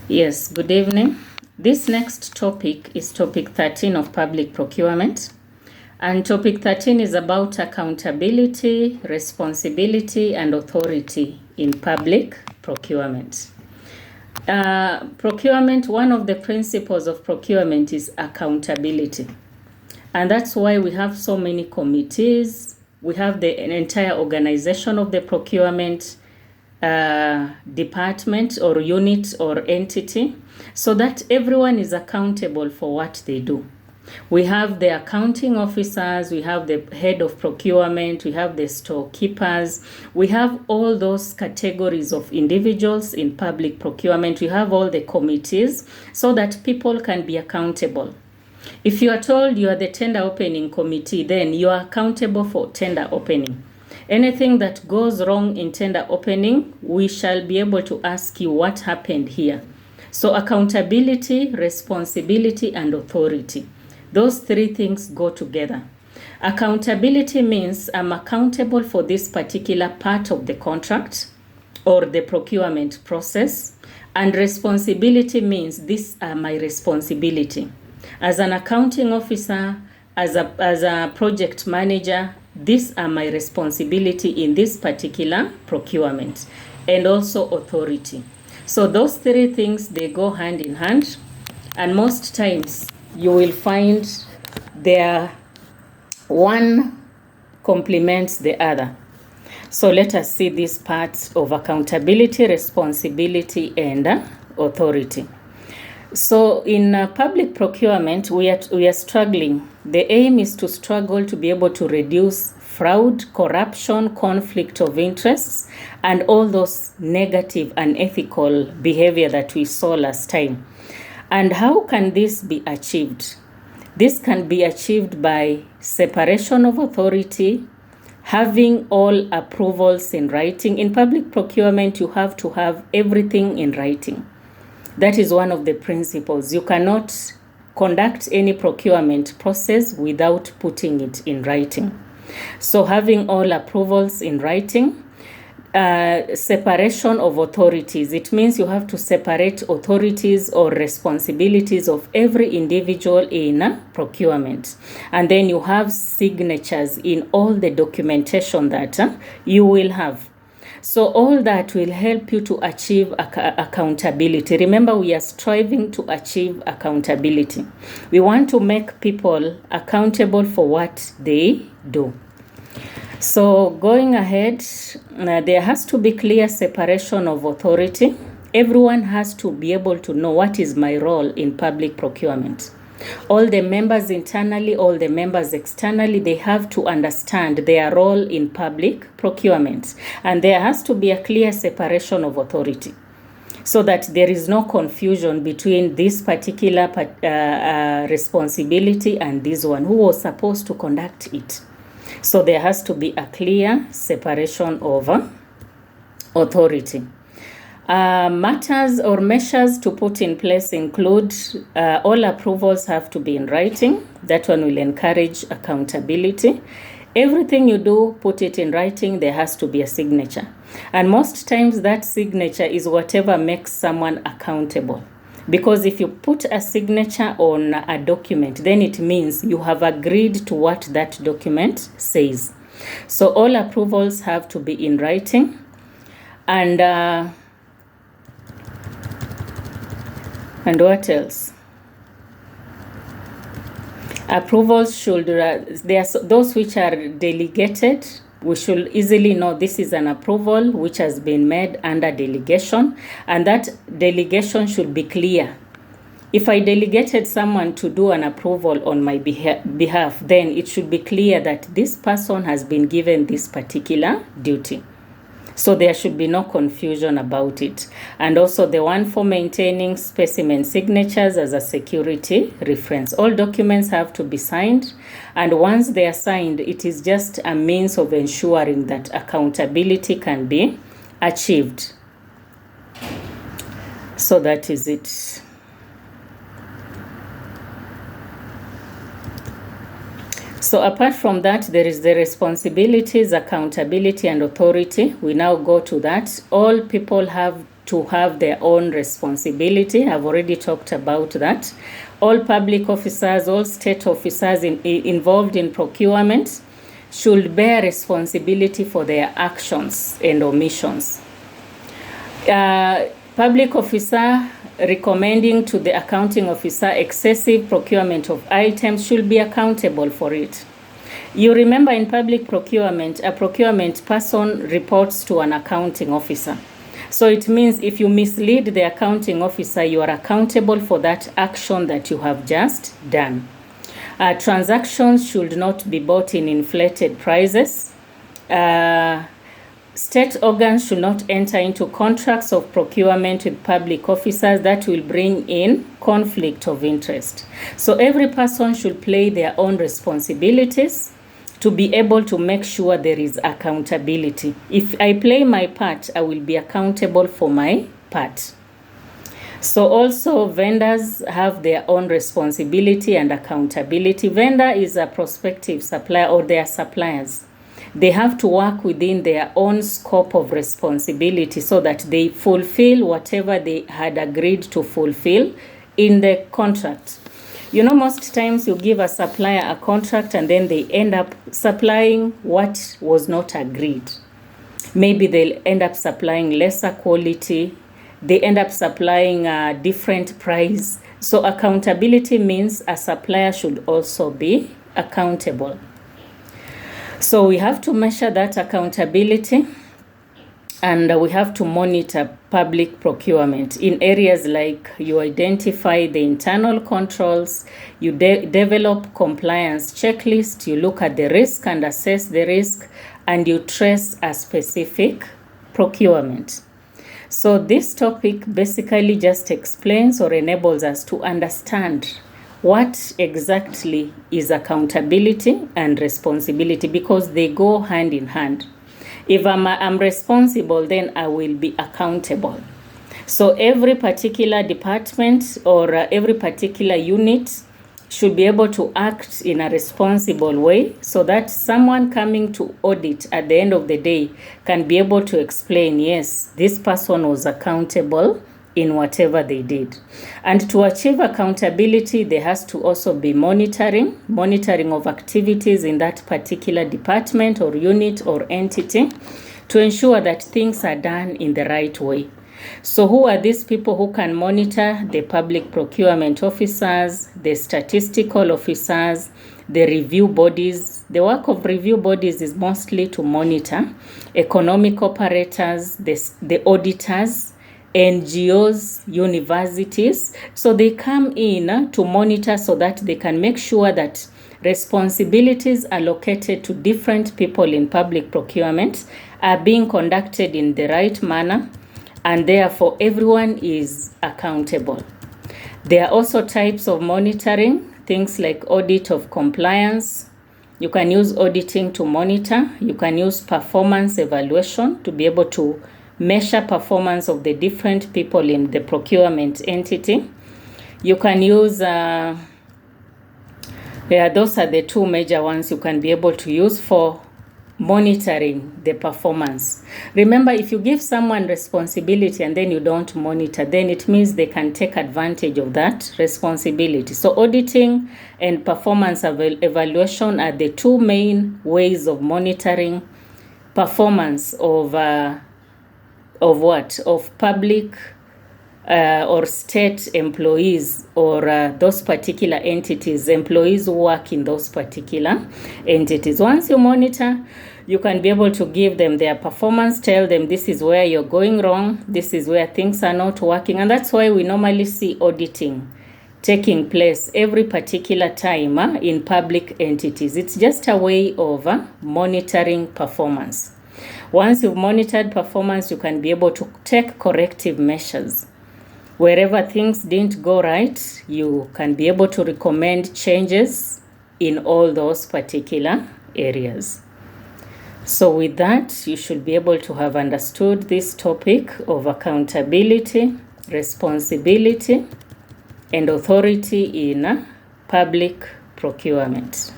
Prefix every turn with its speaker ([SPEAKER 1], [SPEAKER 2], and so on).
[SPEAKER 1] Yes, good evening. This next topic is topic 13 of public procurement. And topic 13 is about accountability, responsibility, and authority in public procurement. Procurement, one of the principles of procurement is accountability. And that's why we have so many committees. We have the entire organization of the procurement department or unit or entity, so that everyone is accountable for what they do. We have the accounting officers, we have the head of procurement, we have the storekeepers, we have all those categories of individuals in public procurement, we have all the committees so that people can be accountable. If you are told you are the tender opening committee, then you are accountable for tender opening. Anything that goes wrong in tender opening, we shall be able to ask you what happened here. So accountability, responsibility, and authority. Those three things go together. Accountability means I'm accountable for this particular part of the contract or the procurement process. And responsibility means these are my responsibility. As an accounting officer, as a project manager, these are my responsibility in this particular procurement, and also authority. So those three things, they go hand in hand, and most times you will find one complements the other. So let us see these parts of accountability, responsibility, and authority. So in public procurement, we are struggling. The aim is to struggle to be able to reduce fraud, corruption, conflict of interests, and all those negative unethical behavior that we saw last time. And how can this be achieved? This can be achieved by separation of authority, having all approvals in writing. In public procurement, you have to have everything in writing. That is one of the principles. You cannot conduct any procurement process without putting it in writing. So having all approvals in writing, separation of authorities. It means you have to separate authorities or responsibilities of every individual in procurement. And then you have signatures in all the documentation that you will have. So all that will help you to achieve accountability. Remember, we are striving to achieve accountability. We want to make people accountable for what they do. So going ahead, there has to be clear separation of authority. Everyone has to be able to know what is my role in public procurement. All the members internally, all the members externally, they have to understand their role in public procurement. And there has to be a clear separation of authority so that there is no confusion between this particular responsibility and this one, who was supposed to conduct it. So there has to be a clear separation of authority. Matters or measures to put in place include all approvals have to be in writing. That one will encourage accountability. Everything you do, put it in writing. There has to be a signature. And most times that signature is whatever makes someone accountable. Because if you put a signature on a document, then it means you have agreed to what that document says. So all approvals have to be in writing. And what else? Approvals should, there are those which are delegated. We should easily know this is an approval which has been made under delegation, and that delegation should be clear. If I delegated someone to do an approval on my behalf, then it should be clear that this person has been given this particular duty. So there should be no confusion about it. And also the one for maintaining specimen signatures as a security reference. All documents have to be signed. And once they are signed, it is just a means of ensuring that accountability can be achieved. So that is it. So apart from that, there is the responsibilities, accountability, and authority. We now go to that. All people have to have their own responsibility. I've already talked about that. All public officers, all state officers involved in procurement should bear responsibility for their actions and omissions. Public officer recommending to the accounting officer excessive procurement of items should be accountable for it. You remember in public procurement, a procurement person reports to an accounting officer. So it means if you mislead the accounting officer, you are accountable for that action that you have just done. Transactions should not be bought in inflated prices. State organs should not enter into contracts of procurement with public officers that will bring in conflict of interest. So every person should play their own responsibilities to be able to make sure there is accountability. If I play my part, I will be accountable for my part. So also vendors have their own responsibility and accountability. Vendor is a prospective supplier or their suppliers. They have to work within their own scope of responsibility so that they fulfill whatever they had agreed to fulfill in the contract. You know, most times you give a supplier a contract and then they end up supplying what was not agreed. Maybe they'll end up supplying lesser quality. They end up supplying a different price. So accountability means a supplier should also be accountable. So we have to measure that accountability, and we have to monitor public procurement in areas like you identify the internal controls, you develop compliance checklist, you look at the risk and assess the risk, and you trace a specific procurement. So this topic basically just explains or enables us to understand what exactly is accountability and responsibility, because they go hand in hand. If I'm responsible, then I will be accountable. So every particular department or every particular unit should be able to act in a responsible way so that someone coming to audit at the end of the day can be able to explain, yes, this person was accountable in whatever they did. And to achieve accountability, there has to also be monitoring of activities in that particular department or unit or entity to ensure that things are done in the right way. So who are these people who can monitor? The public procurement officers, the statistical officers, the review bodies. The work of review bodies is mostly to monitor economic operators, the auditors, NGOs, universities. So they come in to monitor so that they can make sure that responsibilities allocated to different people in public procurement are being conducted in the right manner, and therefore everyone is accountable. There are also types of monitoring, things like audit of compliance. You can use auditing to monitor. You can use performance evaluation to be able to measure performance of the different people in the procurement entity. You can use, those are the two major ones you can be able to use for monitoring the performance. Remember, if you give someone responsibility and then you don't monitor, then it means they can take advantage of that responsibility. So auditing and performance evaluation are the two main ways of monitoring performance of public or state employees or those particular entities, employees who work in those particular entities. Once you monitor, you can be able to give them their performance, tell them this is where you're going wrong, this is where things are not working. And that's why we normally see auditing taking place every particular time in public entities. It's just a way of monitoring performance. Once you've monitored performance, you can be able to take corrective measures. Wherever things didn't go right, you can be able to recommend changes in all those particular areas. So with that, you should be able to have understood this topic of accountability, responsibility, and authority in public procurement.